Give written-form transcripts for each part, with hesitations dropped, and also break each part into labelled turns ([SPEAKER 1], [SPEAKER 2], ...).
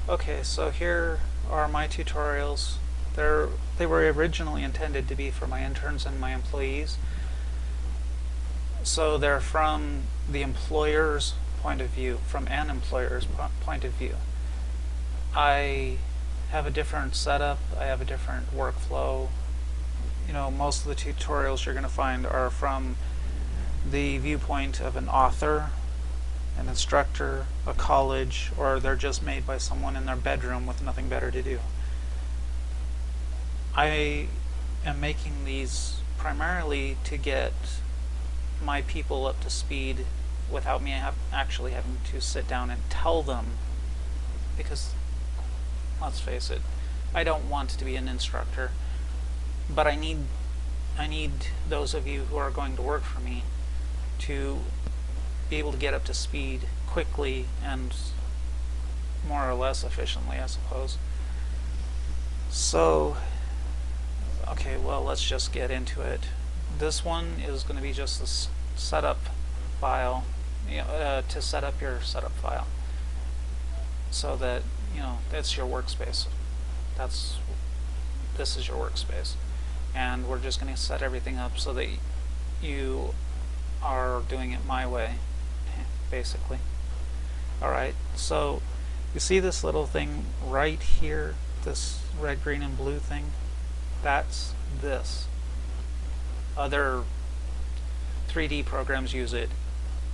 [SPEAKER 1] Okay, so here are my tutorials. They were originally intended to be for my interns and my employees. So they're from the employer's point of view, from an employer's point of view. I have a different setup, I have a different workflow. Most of the tutorials you're going to find are from the viewpoint of an author, an instructor, a college, or they're just made by someone in their bedroom with nothing better to do. I am making these primarily to get my people up to speed without me actually having to sit down and tell them, because let's face it, I don't want to be an instructor, but I need those of you who are going to work for me to be able to get up to speed quickly and more or less efficiently, I suppose. So, okay, well, let's just get into it. This one is going to be just the setup file, to set up your setup file, so that that's your workspace. This is your workspace, and we're just going to set everything up so that you are doing it my way, basically. Alright, so you see this little thing right here, this red, green, and blue thing? That's this. Other 3D programs use it.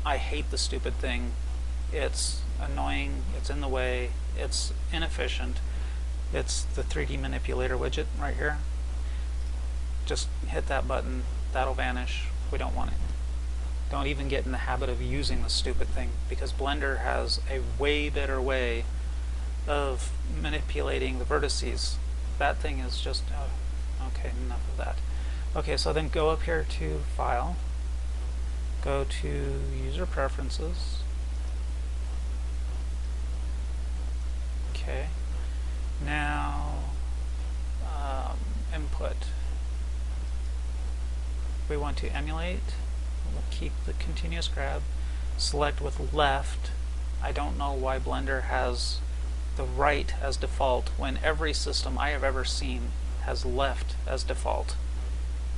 [SPEAKER 1] I hate the stupid thing. It's annoying, it's in the way, it's inefficient. It's the 3D manipulator widget right here. Just hit that button, that'll vanish. We don't want it. Don't even get in the habit of using the stupid thing, because Blender has a way better way of manipulating the vertices. That thing is just, okay, enough of that. Okay, so then go up here to File, go to User Preferences. Okay, now Input. We want to emulate. We'll keep the continuous grab. Select with left. I don't know why Blender has the right as default when every system I have ever seen has left as default.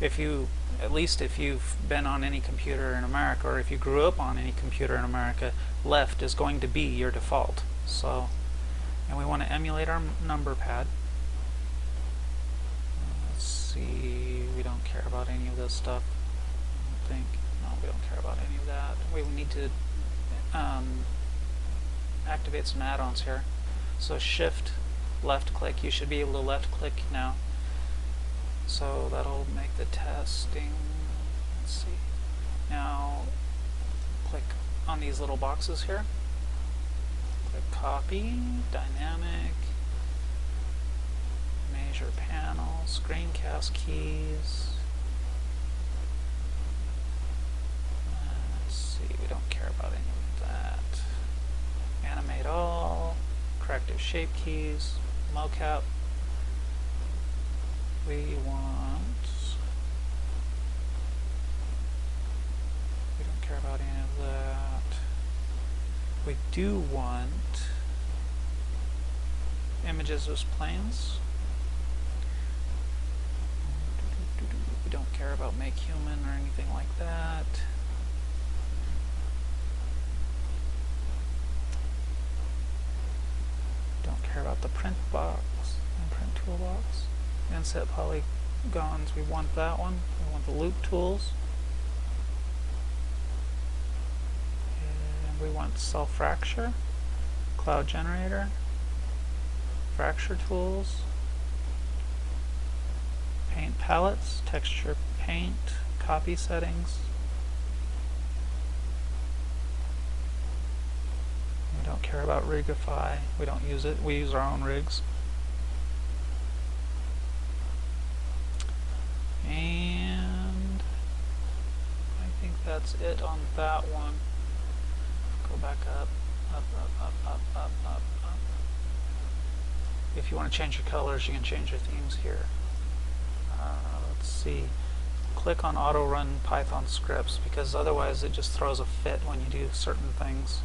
[SPEAKER 1] At least if you've been on any computer in America, or if you grew up on any computer in America, left is going to be your default. So, and we want to emulate our number pad. Let's see, we don't care about any of this stuff, I don't think. No, we don't care about any of that. We need to activate some add-ons here. So Shift, left click. You should be able to left click now. So that'll make the testing. Let's see. Now click on these little boxes here. Click copy, dynamic, measure panel, screencast keys. Let's see, we don't care about any of that. Animate all, corrective shape keys, mocap. We don't care about any of that. We do want images as planes. We don't care about make human or anything like that. Don't care about the print box and print toolbox. Inset polygons, we want that one. We want the loop tools. And we want self fracture, cloud generator, fracture tools, paint palettes, texture paint, copy settings. We don't care about rigify. We don't use it. We use our own rigs. And I think that's it on that one. Go back up, up, up, up, up, up, up, up. If you want to change your colors, you can change your themes here. Let's see. Click on auto run Python scripts, because otherwise it just throws a fit when you do certain things.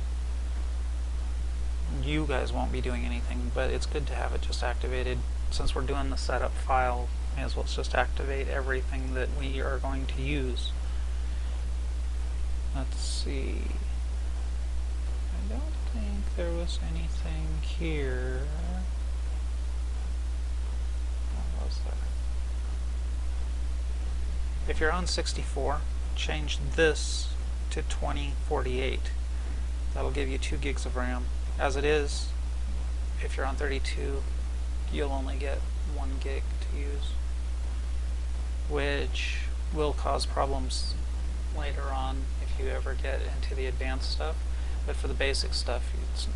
[SPEAKER 1] you guys won't be doing anything, but it's good to have it just activated. Since we're doing the setup file, may as well just activate everything that we are going to use. Let's see. I don't think there was anything here. What was that? If you're on 64, change this to 2048. That'll give you 2 gigs of RAM. As it is, if you're on 32, you'll only get 1 gig to use, which will cause problems later on if you ever get into the advanced stuff. But for the basic stuff, it's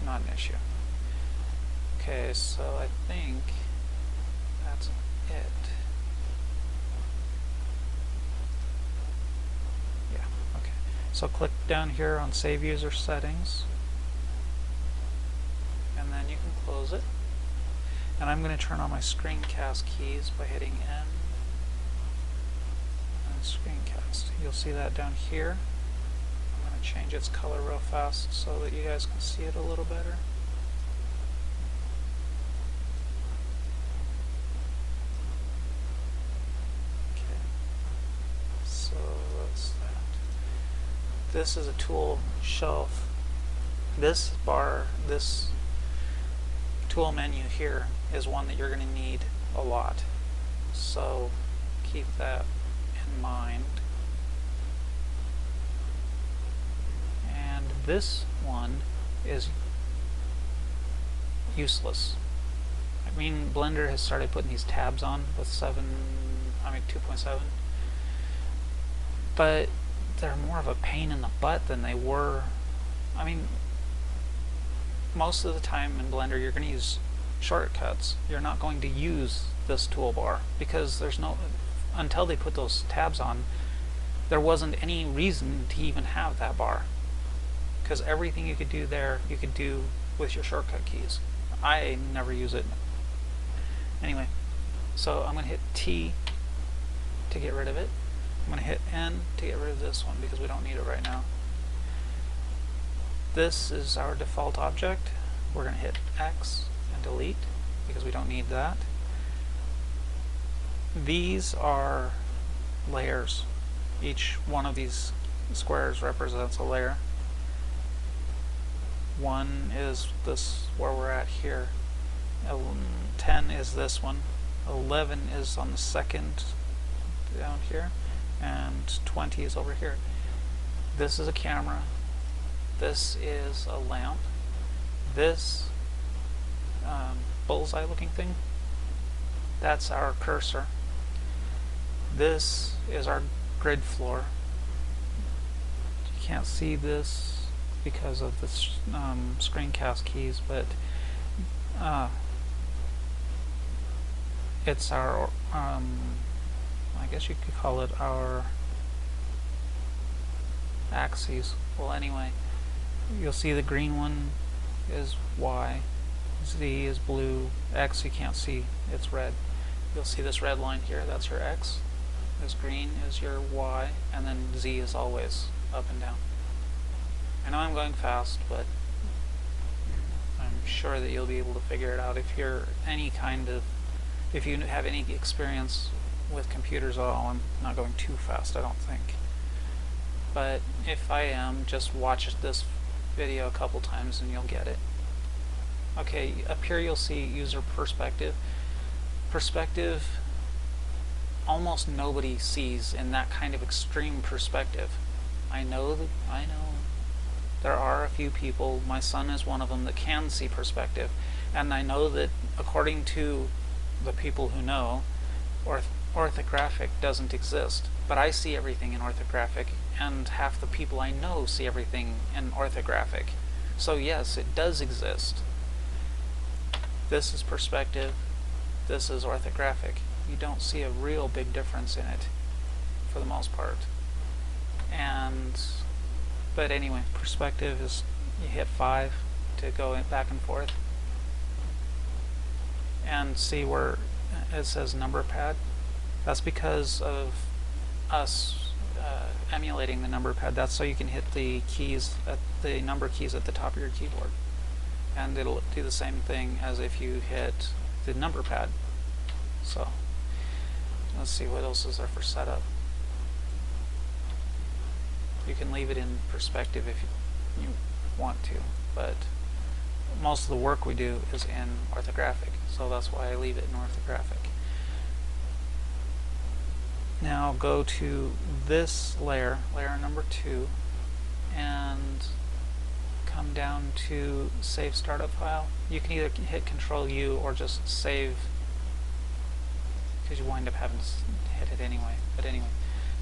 [SPEAKER 1] not an issue. Okay, so I think that's it. Yeah, okay. So click down here on Save User Settings, and then you can close it. And I'm going to turn on my screencast keys by hitting N and screencast. You'll see that down here. I'm going to change its color real fast so that you guys can see it a little better. Okay, so that's that. This is a tool shelf. This bar, this tool menu here is one that you're going to need a lot, so keep that in mind. And this one is useless. I mean, Blender has started putting these tabs on with 2.7, but they're more of a pain in the butt than they were. I mean, most of the time in Blender you're going to use shortcuts. You're not going to use this toolbar because there's no, until they put those tabs on, there wasn't any reason to even have that bar, because everything you could do there you could do with your shortcut keys. I never use it. Anyway, so I'm going to hit T to get rid of it. I'm going to hit N to get rid of this one because we don't need it right now. This is our default object. We're going to hit X and delete because we don't need that. These are layers. Each one of these squares represents a layer. 1 is this where we're at here. 10 is this one. 11 is on the second down here. And 20 is over here. This is a camera. This is a lamp. This bullseye looking thing, that's our cursor. This is our grid floor. You can't see this because of the screencast keys, but it's our, I guess you could call it our axes. Well, anyway, you'll see the green one is Y, Z is blue, X you can't see, it's red. You'll see this red line here, that's your X. This green is your Y, and then Z is always up and down. I know I'm going fast, but I'm sure that you'll be able to figure it out if you're if you have any experience with computers at all. I'm not going too fast, I don't think. But if I am, just watch this video a couple times and you'll get it. Okay, up here you'll see user perspective. Perspective, almost nobody sees in that kind of extreme perspective. I know there are a few people, my son is one of them, that can see perspective, and I know that according to the people who know, orthographic doesn't exist, but I see everything in orthographic, and half the people I know see everything in orthographic. So yes, it does exist. This is perspective, this is orthographic. You don't see a real big difference in it for the most part. But anyway, perspective is, you hit 5 to go back and forth. And see where it says number pad? That's because of us emulating the number pad. That's so you can hit the keys, the number keys at the top of your keyboard. and it'll do the same thing as if you hit the number pad. So let's see what else is there for setup. You can leave it in perspective if you want to, but most of the work we do is in orthographic, so that's why I leave it in orthographic. Now go to this layer, layer number 2, and come down to save startup file. You can either hit Control U or just save, because you wind up having to hit it anyway. But anyway,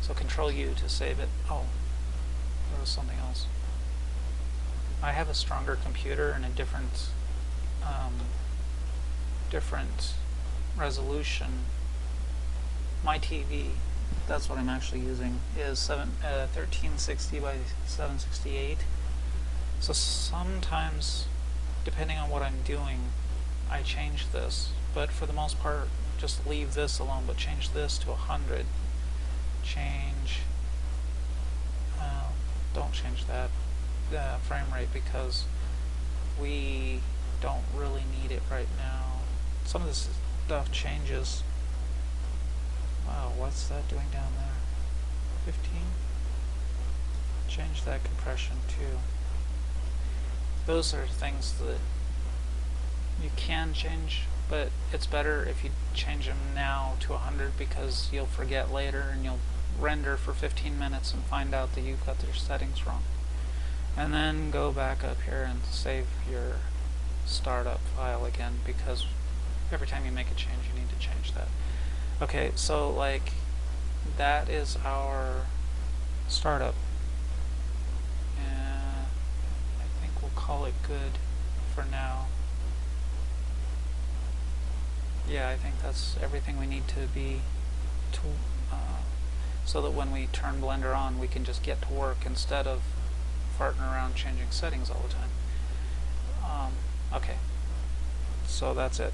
[SPEAKER 1] so Control U to save it. Oh, there was something else. I have a stronger computer and a different resolution. My TV, that's what I'm actually using, is 1360 by 768. So sometimes, depending on what I'm doing, I change this. But for the most part, just leave this alone, but change this to 100. Don't change that frame rate, because we don't really need it right now. Some of this stuff changes. Wow, what's that doing down there? 15? Change that compression too. Those are things that you can change, but it's better if you change them now to 100, because you'll forget later and you'll render for 15 minutes and find out that you've got your settings wrong. And then go back up here and save your startup file again, because every time you make a change you need to change that. Okay, so like that is our startup, and I think we'll call it good for now. Yeah, I think that's everything we need to be so that when we turn Blender on, we can just get to work instead of farting around changing settings all the time. Okay, so that's it.